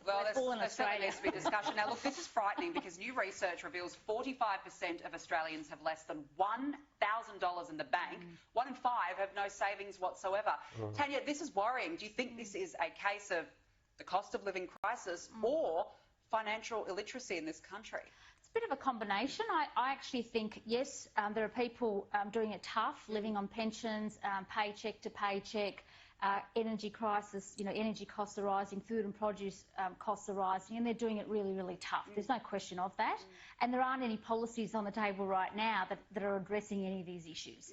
Well, all in there certainly Australia. needs to be discussion. Now, look, this is frightening because new research reveals 45% of Australians have less than $1,000 in the bank. 1 in 5 have no savings whatsoever. Tania, this is worrying. Do you think this is a case of the cost of living crisis or financial illiteracy in this country? It's a bit of a combination. I actually think, yes, there are people doing it tough, living on pensions, paycheck to paycheck, energy crisis, energy costs are rising, food and produce costs are rising, and they're doing it really, really tough. There's no question of that. And there aren't any policies on the table right now that are addressing any of these issues.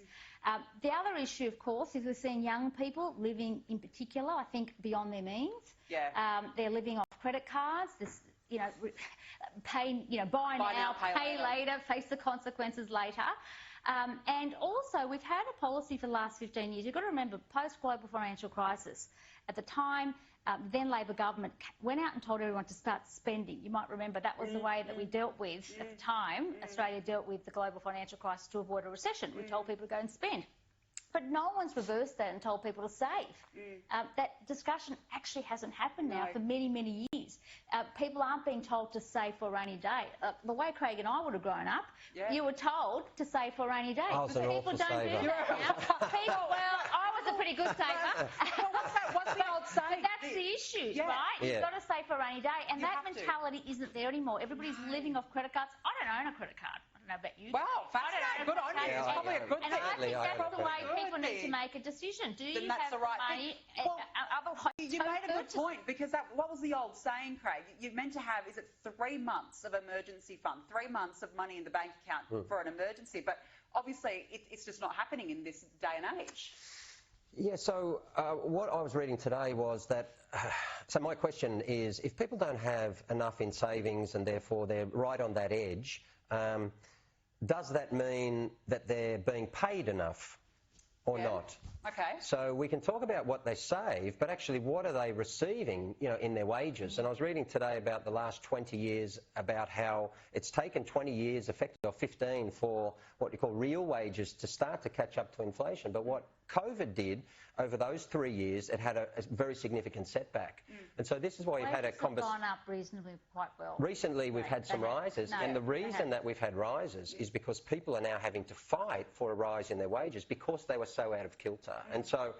The other issue, of course, is we're seeing young people living, in particular, I think, beyond their means. Yeah. They're living off credit cards. Buy now, pay later, face the consequences later. And also, we've had a policy for the last 15 years. You've got to remember, post-global financial crisis, at the time, then Labor government went out and told everyone to start spending. You might remember that was the way that we dealt with, at the time, Australia dealt with the global financial crisis to avoid a recession. We told people to go and spend. But no one's reversed that and told people to save. That discussion actually hasn't happened now for many, many years. People aren't being told to save for a rainy day. The way Craig and I would have grown up, you were told to save for a rainy day. I was an awful saver. Well, I was a pretty good saver. What's the old saying? But that's the issue, right? You've got to save for a rainy day. And that mentality isn't there anymore. Everybody's living off credit cards. I don't own a credit card. I don't know about you. Wow, fascinating. Good on you. It's probably a good thing. And I think that's the way people need to make a decision. Do you have the money? Otherwise, you made a good point, because what was the old saying, Craig? You're meant to have, is it 3 months of emergency fund, 3 months of money in the bank account for an emergency? But obviously, it's just not happening in this day and age. Yeah, so what I was reading today was that, so my question is, if people don't have enough in savings and therefore they're right on that edge, does that mean that they're being paid enough or not? Okay. So we can talk about what they save, but actually what are they receiving, in their wages? And I was reading today about the last 20 years, about how it's taken 20 years, effectively, or 15, for what you call real wages to start to catch up to inflation. But what COVID did over those 3 years, it had a very significant setback. And so this is why you've had a conversation. Gone up reasonably quite well. Recently, we've had some rises, and the reason that we've had rises is because people are now having to fight for a rise in their wages because they were so out of kilter. And so,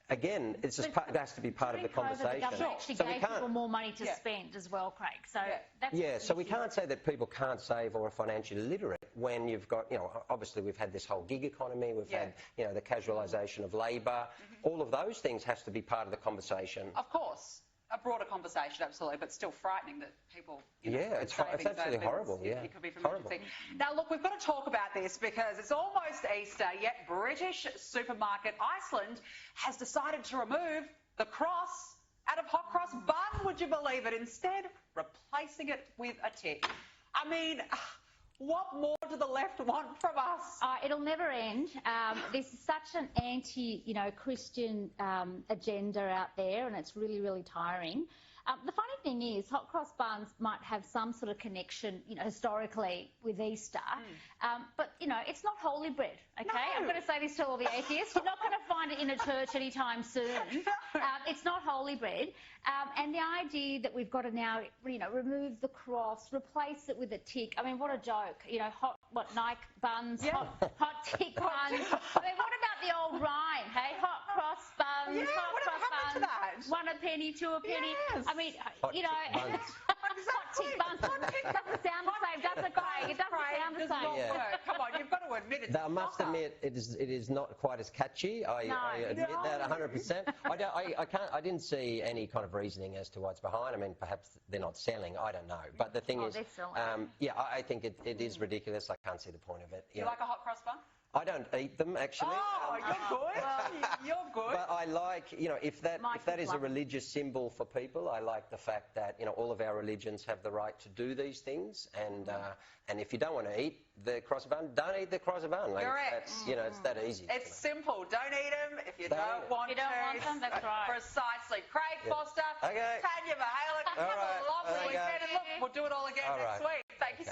again, it has to be part of the conversation. The government actually gave people more money to spend as well, Craig. So that's so we can't say that people can't save or are financially literate when you've got, obviously we've had this whole gig economy, we've had, the casualisation of labour. All of those things has to be part of the conversation. Of course. A broader conversation, absolutely, but still frightening that people... it's absolutely horrible, It could be from emergency. Now, look, we've got to talk about this because it's almost Easter, yet British supermarket Iceland has decided to remove the cross out of hot cross bun, would you believe it? Instead, replacing it with a tick. I mean... what more do the left want from us? It'll never end. There's such an anti-Christian agenda out there, and it's really, really tiring. The funny thing is, hot cross buns might have some sort of connection, historically with Easter, but, it's not holy bread, okay? No. I'm going to say this to all the atheists. You're not going to find it in a church anytime soon. It's not holy bread. And the idea that we've got to now, remove the cross, replace it with a tick. I mean, what a joke. Nike buns, hot tick buns. I mean, what about the old rhyme, hey? Hot cross buns, hot cross buns. That? 1 a penny, 2 a penny. Yes. I mean, hot tick buns. Doesn't sound the same, does it, Craig? It doesn't sound the same. Come on, you've got to admit it. I must admit, it is not quite as catchy. I admit that 100%. I didn't see any kind of reasoning as to what's behind. I mean, perhaps they're not selling. I don't know. But the thing is, I think it is ridiculous. I can't see the point of it. You like a hot cross bun? I don't eat them, actually. Oh, you're good. You're good. But I like, if that is a religious symbol for people, I like the fact that, all of our religions have the right to do these things. And if you don't want to eat the cross bun, don't eat the cross bun. It's that easy. It's simple. Don't eat them if you don't want to. You don't want them, that's right. Precisely. Craig Foster, Tania Mihailuk, have a lovely weekend. And look, we'll do it all again next week. Thank you so much.